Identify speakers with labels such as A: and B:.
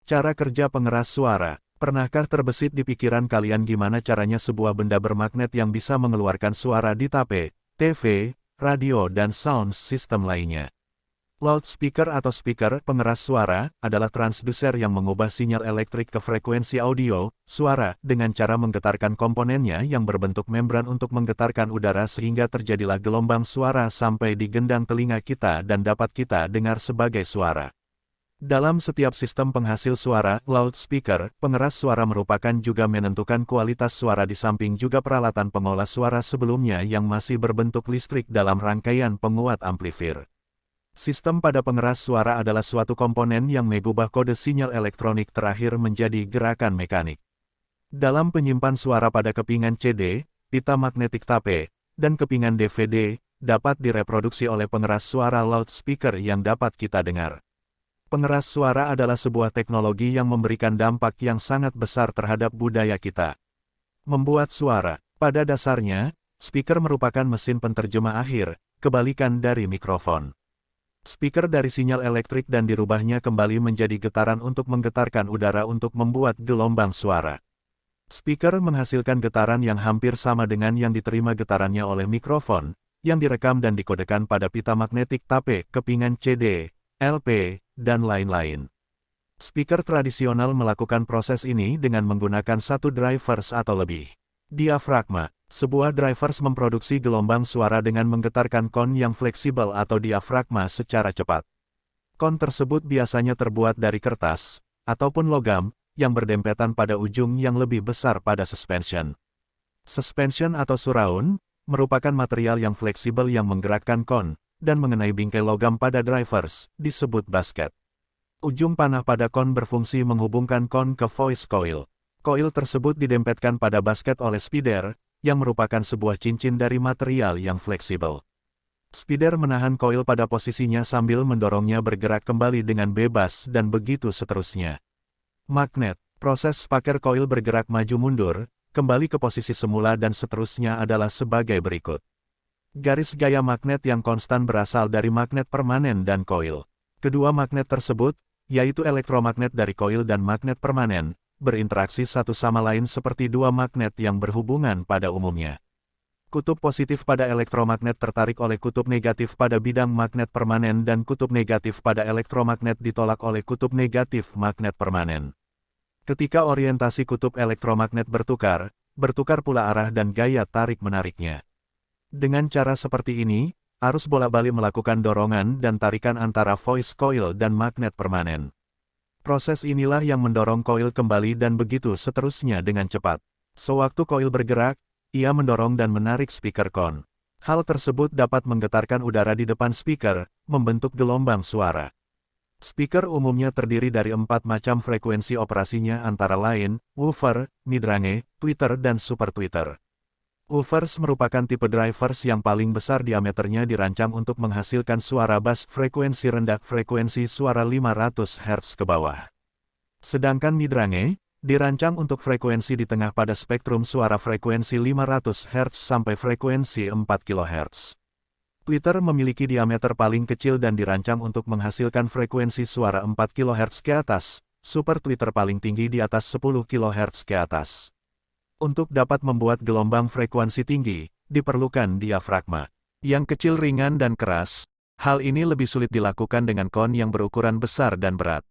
A: Cara kerja pengeras suara. Pernahkah terbesit di pikiran kalian gimana caranya sebuah benda bermagnet yang bisa mengeluarkan suara di tape, TV, radio dan sound system lainnya? Loudspeaker atau speaker pengeras suara adalah transducer yang mengubah sinyal elektrik ke frekuensi audio, suara, dengan cara menggetarkan komponennya yang berbentuk membran untuk menggetarkan udara sehingga terjadilah gelombang suara sampai di gendang telinga kita dan dapat kita dengar sebagai suara. Dalam setiap sistem penghasil suara, loudspeaker, pengeras suara merupakan juga menentukan kualitas suara di samping juga peralatan pengolah suara sebelumnya yang masih berbentuk listrik dalam rangkaian penguat amplifier. Sistem pada pengeras suara adalah suatu komponen yang mengubah kode sinyal elektronik terakhir menjadi gerakan mekanik. Dalam penyimpan suara pada kepingan CD, pita magnetik tape, dan kepingan DVD, dapat direproduksi oleh pengeras suara loudspeaker yang dapat kita dengar. Pengeras suara adalah sebuah teknologi yang memberikan dampak yang sangat besar terhadap budaya kita. Membuat suara, pada dasarnya, speaker merupakan mesin penterjemah akhir, kebalikan dari mikrofon. Speaker dari sinyal elektrik dan dirubahnya kembali menjadi getaran untuk menggetarkan udara untuk membuat gelombang suara. Speaker menghasilkan getaran yang hampir sama dengan yang diterima getarannya oleh mikrofon, yang direkam dan dikodekan pada pita magnetik tape, kepingan CD, LP, dan lain-lain. Speaker tradisional melakukan proses ini dengan menggunakan satu drivers atau lebih. Diafragma. Sebuah drivers memproduksi gelombang suara dengan menggetarkan kon yang fleksibel atau diafragma secara cepat. Kon tersebut biasanya terbuat dari kertas, ataupun logam, yang berdempetan pada ujung yang lebih besar pada suspension. Suspension atau surround, merupakan material yang fleksibel yang menggerakkan kon, dan mengenai bingkai logam pada drivers, disebut basket. Ujung panah pada kon berfungsi menghubungkan kon ke voice coil. Coil tersebut didempetkan pada basket oleh spider, yang merupakan sebuah cincin dari material yang fleksibel. Spider menahan coil pada posisinya sambil mendorongnya bergerak kembali dengan bebas dan begitu seterusnya. Magnet. Proses spaker coil bergerak maju mundur, kembali ke posisi semula dan seterusnya adalah sebagai berikut. Garis gaya magnet yang konstan berasal dari magnet permanen dan koil. Kedua magnet tersebut, yaitu elektromagnet dari koil dan magnet permanen, berinteraksi satu sama lain seperti dua magnet yang berhubungan pada umumnya. Kutub positif pada elektromagnet tertarik oleh kutub negatif pada bidang magnet permanen dan kutub negatif pada elektromagnet ditolak oleh kutub negatif magnet permanen. Ketika orientasi kutub elektromagnet bertukar pula arah dan gaya tarik-menariknya. Dengan cara seperti ini, arus bola-balik melakukan dorongan dan tarikan antara voice coil dan magnet permanen. Proses inilah yang mendorong coil kembali dan begitu seterusnya dengan cepat. Sewaktu coil bergerak, ia mendorong dan menarik speaker kon. Hal tersebut dapat menggetarkan udara di depan speaker, membentuk gelombang suara. Speaker umumnya terdiri dari 4 macam frekuensi operasinya antara lain, woofer, midrange, tweeter dan super tweeter. Woofers merupakan tipe drivers yang paling besar diameternya dirancang untuk menghasilkan suara bass frekuensi rendah frekuensi suara 500 Hz ke bawah. Sedangkan midrange, dirancang untuk frekuensi di tengah pada spektrum suara frekuensi 500 Hz sampai frekuensi 4 kHz. Tweeter memiliki diameter paling kecil dan dirancang untuk menghasilkan frekuensi suara 4 kHz ke atas, super tweeter paling tinggi di atas 10 kHz ke atas. Untuk dapat membuat gelombang frekuensi tinggi, diperlukan diafragma yang kecil, ringan dan keras. Hal ini lebih sulit dilakukan dengan kon yang berukuran besar dan berat.